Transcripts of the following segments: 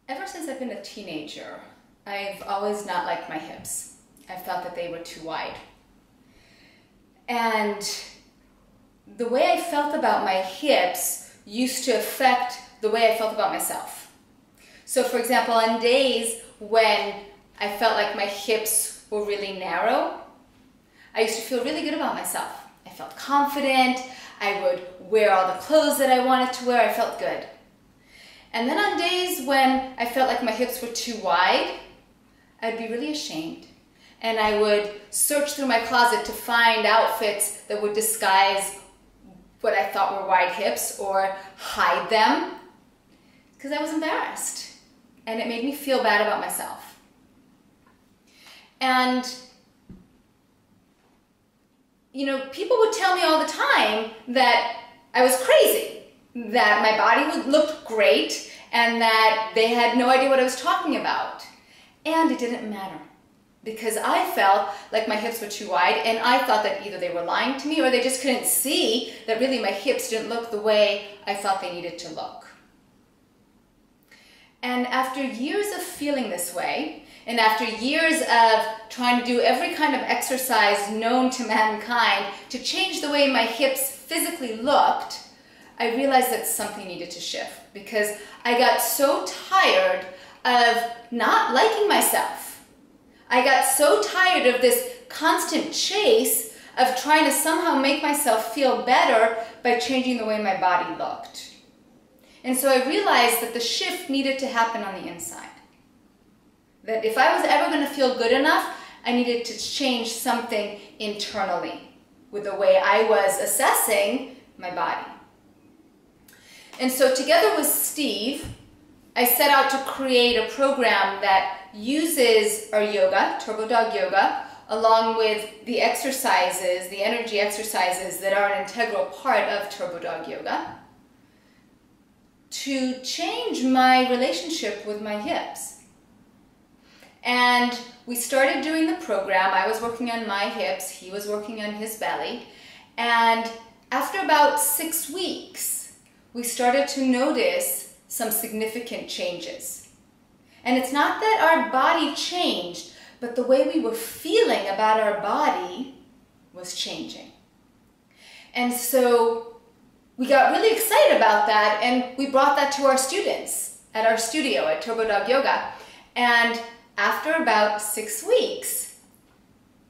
Ever since I've been a teenager, I've always not liked my hips. I felt that they were too wide. And the way I felt about my hips used to affect the way I felt about myself. So for example, on days when I felt like my hips were really narrow, I used to feel really good about myself. I felt confident, I would wear all the clothes that I wanted to wear, I felt good. And then on days when I felt like my hips were too wide, I'd be really ashamed. And I would search through my closet to find outfits that would disguise what I thought were wide hips or hide them, because I was embarrassed. And it made me feel bad about myself. And you know, people would tell me all the time that I was crazy, that my body looked great, and that they had no idea what I was talking about. And it didn't matter, because I felt like my hips were too wide, and I thought that either they were lying to me or they just couldn't see that really my hips didn't look the way I thought they needed to look. And after years of feeling this way, and after years of trying to do every kind of exercise known to mankind to change the way my hips physically looked, I realized that something needed to shift, because I got so tired of not liking myself. I got so tired of this constant chase of trying to somehow make myself feel better by changing the way my body looked. And so I realized that the shift needed to happen on the inside. That if I was ever going to feel good enough, I needed to change something internally with the way I was assessing my body. And so together with Steve, I set out to create a program that uses our yoga, Turbo Dog Yoga, along with the exercises, the energy exercises that are an integral part of Turbo Dog Yoga, to change my relationship with my hips. And we started doing the program. I was working on my hips, he was working on his belly. And after about 6 weeks, we started to notice some significant changes. And it's not that our body changed, but the way we were feeling about our body was changing. And so we got really excited about that, and we brought that to our students at our studio at Turbo Dog Yoga. And after about 6 weeks,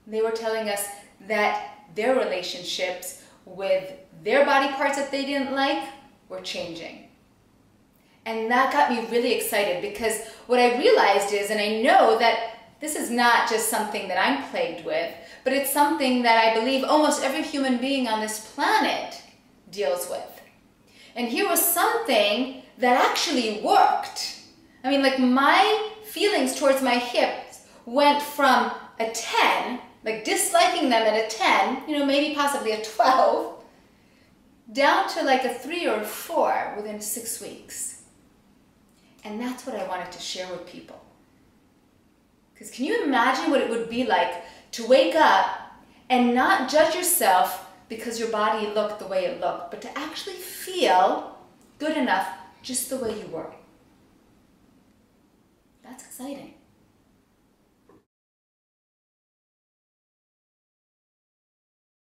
they were telling us that their relationships with their body parts that they didn't like were changing. And that got me really excited, because what I realized is, and I know that this is not just something that I'm plagued with, but it's something that I believe almost every human being on this planet deals with. And here was something that actually worked. I mean, like, my feelings towards my hips went from a 10, like disliking them at a 10, you know, maybe possibly a 12, down to like a 3 or a 4 within 6 weeks. And that's what I wanted to share with people. Because can you imagine what it would be like to wake up and not judge yourself because your body looked the way it looked, but to actually feel good enough just the way you were? That's exciting.